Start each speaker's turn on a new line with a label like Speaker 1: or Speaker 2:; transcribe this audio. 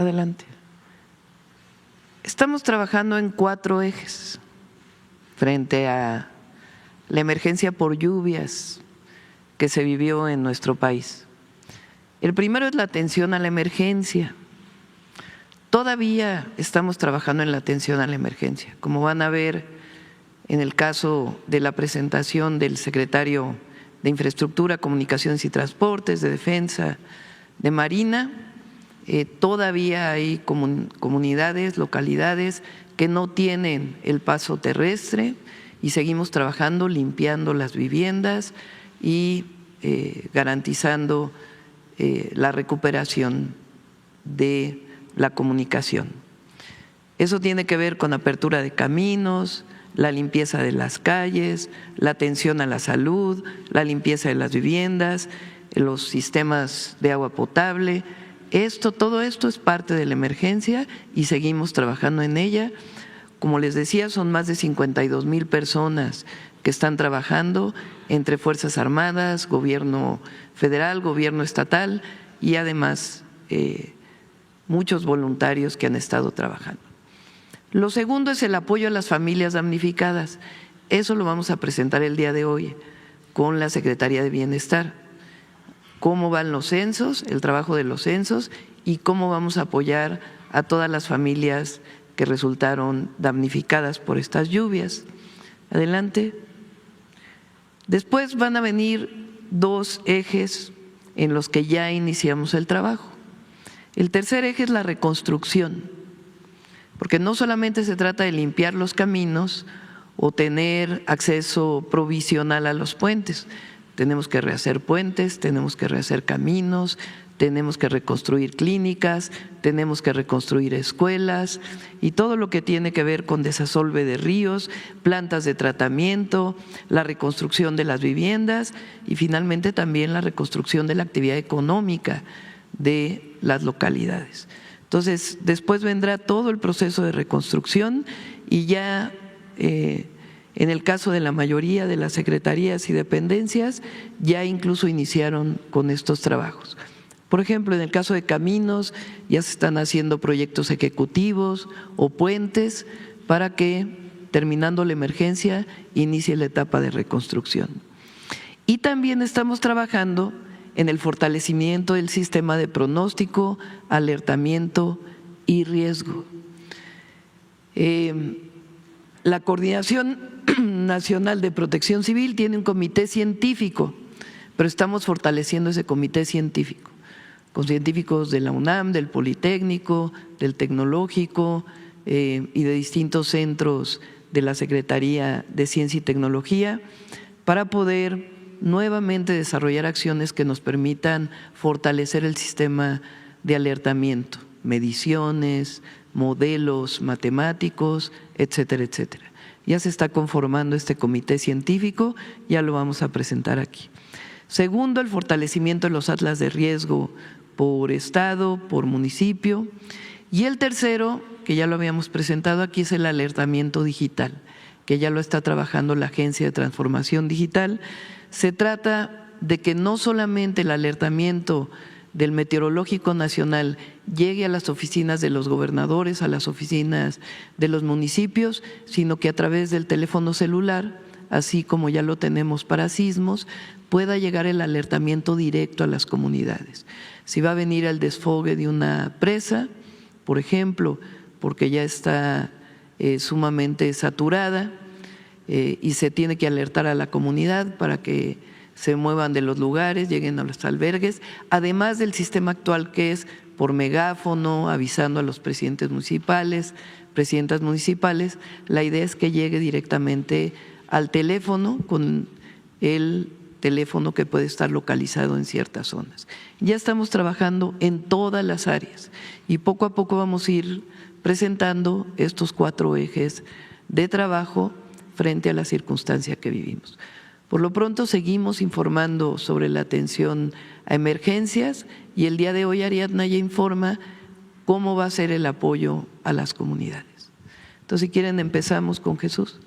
Speaker 1: Adelante. Estamos trabajando en 4 ejes frente a la emergencia por lluvias que se vivió en nuestro país. El primero es la atención a la emergencia. Todavía estamos trabajando en la atención a la emergencia. Como van a ver en el caso de la presentación del secretario de Infraestructura, Comunicaciones y Transportes, de Defensa, de Marina, todavía hay comunidades, localidades que no tienen el paso terrestre y seguimos trabajando, limpiando las viviendas y garantizando la recuperación de la comunicación. Eso tiene que ver con apertura de caminos, la limpieza de las calles, la atención a la salud, la limpieza de las viviendas, los sistemas de agua potable. Todo esto es parte de la emergencia y seguimos trabajando en ella. Como les decía, son más de 52,000 personas que están trabajando entre Fuerzas Armadas, Gobierno federal, Gobierno estatal y además muchos voluntarios que han estado trabajando. Lo segundo es el apoyo a las familias damnificadas. Eso lo vamos a presentar el día de hoy con la Secretaría de Bienestar. Cómo van los censos, el trabajo de los censos y cómo vamos a apoyar a todas las familias que resultaron damnificadas por estas lluvias. Adelante. Después van a venir 2 ejes en los que ya iniciamos el trabajo. El tercer eje es la reconstrucción, porque no solamente se trata de limpiar los caminos o tener acceso provisional a los puentes. Tenemos que rehacer puentes, tenemos que rehacer caminos, tenemos que reconstruir clínicas, tenemos que reconstruir escuelas y todo lo que tiene que ver con desasolve de ríos, plantas de tratamiento, la reconstrucción de las viviendas y finalmente también la reconstrucción de la actividad económica de las localidades. Entonces, después vendrá todo el proceso de reconstrucción y ya en el caso de la mayoría de las secretarías y dependencias ya incluso iniciaron con estos trabajos. Por ejemplo, en el caso de caminos ya se están haciendo proyectos ejecutivos o puentes para que, terminando la emergencia, inicie la etapa de reconstrucción. Y también estamos trabajando en el fortalecimiento del sistema de pronóstico, alertamiento y riesgo. La Coordinación Nacional de Protección Civil tiene un comité científico, pero estamos fortaleciendo ese comité científico, con científicos de la UNAM, del Politécnico, del Tecnológico y de distintos centros de la Secretaría de Ciencia y Tecnología, para poder nuevamente desarrollar acciones que nos permitan fortalecer el sistema de alertamiento, mediciones, modelos matemáticos, etcétera, etcétera. Ya se está conformando este comité científico, ya lo vamos a presentar aquí. Segundo, el fortalecimiento de los atlas de riesgo por estado, por municipio. Y el tercero, que ya lo habíamos presentado aquí, es el alertamiento digital, que ya lo está trabajando la Agencia de Transformación Digital. Se trata de que no solamente el alertamiento del Meteorológico Nacional llegue a las oficinas de los gobernadores, a las oficinas de los municipios, sino que a través del teléfono celular, así como ya lo tenemos para sismos, pueda llegar el alertamiento directo a las comunidades. Si va a venir el desfogue de una presa, por ejemplo, porque ya está sumamente saturada y se tiene que alertar a la comunidad para que se muevan de los lugares, lleguen a los albergues, además del sistema actual que es por megáfono, avisando a los presidentes municipales, presidentas municipales. La idea es que llegue directamente al teléfono, con el teléfono que puede estar localizado en ciertas zonas. Ya estamos trabajando en todas las áreas y poco a poco vamos a ir presentando estos 4 ejes de trabajo frente a la circunstancia que vivimos. Por lo pronto seguimos informando sobre la atención a emergencias y el día de hoy Ariadna ya informa cómo va a ser el apoyo a las comunidades. Entonces, si quieren, empezamos con Jesús.